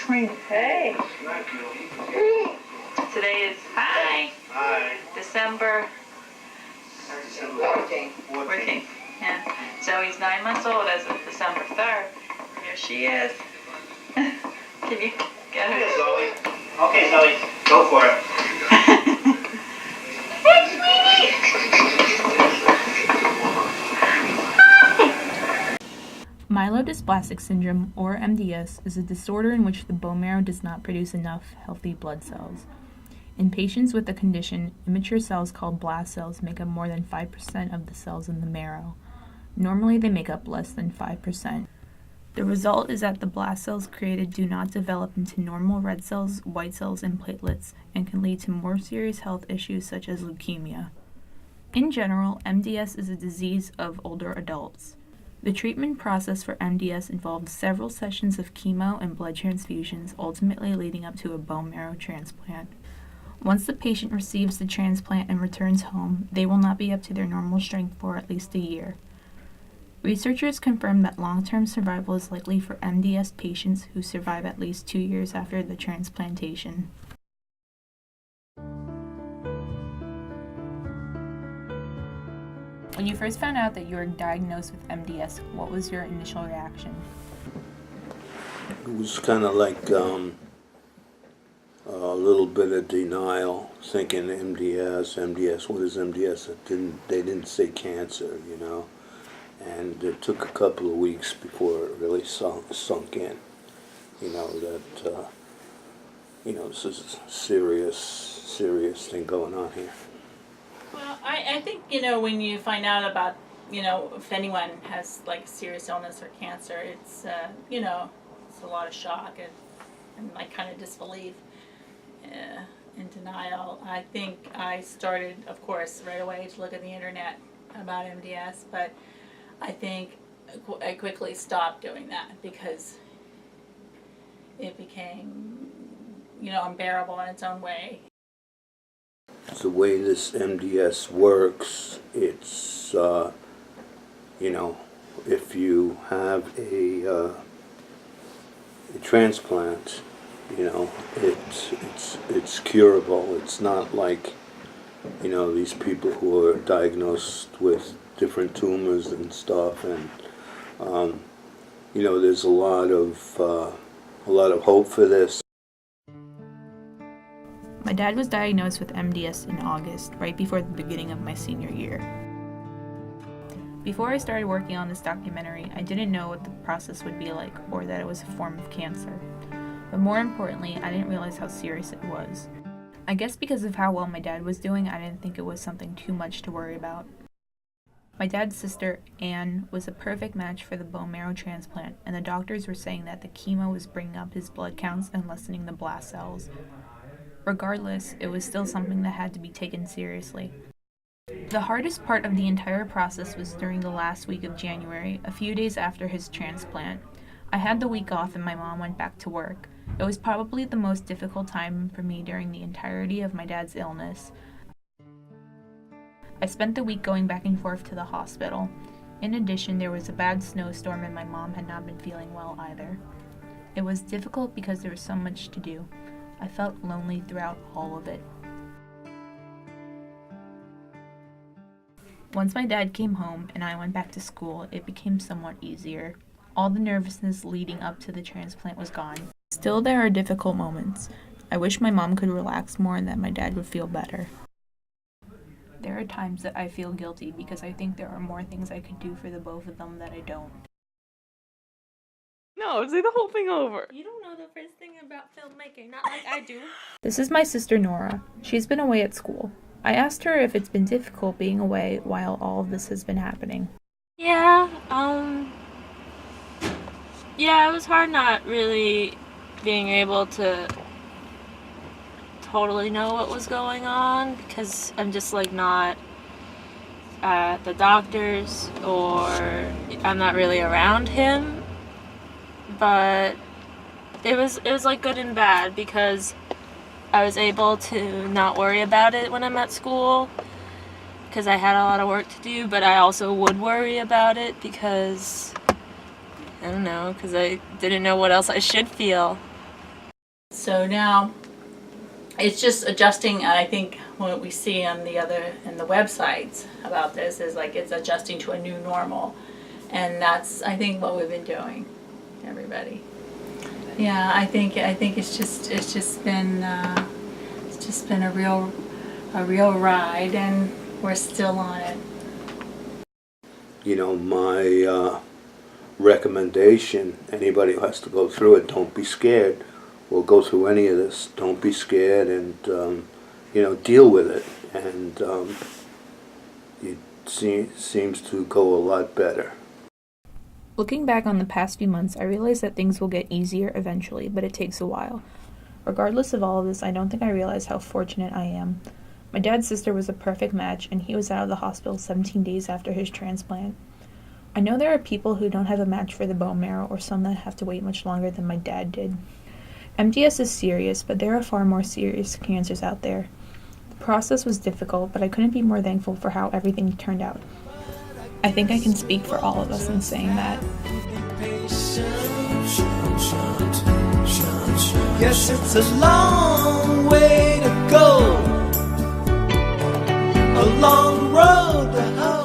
training. Hey. Today is, hi. December 14th. Yeah. Zoe's 9 months old as of December 3rd. Here she is. Can you get her? Okay, Zoe. Okay, Zoe. Go for it. Myelodysplastic syndrome, or MDS, is a disorder in which the bone marrow does not produce enough healthy blood cells. In patients with the condition, immature cells called blast cells make up more than 5% of the cells in the marrow. Normally, they make up less than 5%. The result is that the blast cells created do not develop into normal red cells, white cells, and platelets, and can lead to more serious health issues such as leukemia. In general, MDS is a disease of older adults. The treatment process for MDS involves several sessions of chemo and blood transfusions, ultimately leading up to a bone marrow transplant. Once the patient receives the transplant and returns home, they will not be up to their normal strength for at least a year. Researchers confirm that long-term survival is likely for MDS patients who survive at least 2 years after the transplantation. When you first found out that you were diagnosed with MDS, what was your initial reaction? It was kind of like a little bit of denial, thinking MDS, what is MDS? They didn't say cancer, you know. And it took a couple of weeks before it really sunk in, you know, that, this is a serious thing going on here. Well, I think, when you find out about, if anyone has, like, serious illness or cancer, it's, it's a lot of shock and like, kind of disbelief and denial. I think I started, of course, right away to look at the internet about MDS, but I think I quickly stopped doing that because it became, unbearable in its own way. The way this MDS works, it's, if you have a transplant, it's curable. It's not like, these people who are diagnosed with different tumors and stuff, and there's a lot of hope for this. My dad was diagnosed with MDS in August, right before the beginning of my senior year. Before I started working on this documentary, I didn't know what the process would be like, or that it was a form of cancer. But more importantly, I didn't realize how serious it was. I guess because of how well my dad was doing, I didn't think it was something too much to worry about. My dad's sister, Anne, was a perfect match for the bone marrow transplant, and the doctors were saying that the chemo was bringing up his blood counts and lessening the blast cells. Regardless, it was still something that had to be taken seriously. The hardest part of the entire process was during the last week of January, a few days after his transplant. I had the week off and my mom went back to work. It was probably the most difficult time for me during the entirety of my dad's illness. I spent the week going back and forth to the hospital. In addition, there was a bad snowstorm and my mom had not been feeling well either. It was difficult because there was so much to do. I felt lonely throughout all of it. Once my dad came home and I went back to school, it became somewhat easier. All the nervousness leading up to the transplant was gone. Still, there are difficult moments. I wish my mom could relax more and that my dad would feel better. There are times that I feel guilty because I think there are more things I could do for the both of them that I don't. No, say the whole thing over. You don't know the first thing about filmmaking, not like I do. This is my sister Nora. She's been away at school. I asked her if it's been difficult being away while all of this has been happening. Yeah, it was hard not really being able to totally know what was going on because I'm just like not at the doctor's or I'm not really around him. But it was like good and bad because I was able to not worry about it when I'm at school because I had a lot of work to do, but I also would worry about it because I didn't know what else I should feel. So now it's just adjusting, and I think what we see on the websites about this is like it's adjusting to a new normal, and that's, I think, what we've been doing, everybody. Yeah, I think it's just been a real ride, and we're still on it. You know, my recommendation, anybody who has to go through it, don't be scared. We'll go through any of this. Don't be scared, and deal with it. And it seems to go a lot better. Looking back on the past few months, I realized that things will get easier eventually, but it takes a while. Regardless of all of this, I don't think I realized how fortunate I am. My dad's sister was a perfect match, and he was out of the hospital 17 days after his transplant. I know there are people who don't have a match for the bone marrow, or some that have to wait much longer than my dad did. MDS is serious, but there are far more serious cancers out there. The process was difficult, but I couldn't be more thankful for how everything turned out. I think I can speak for all of us in saying that. Yes, it's a long way to go, a long road to hoe.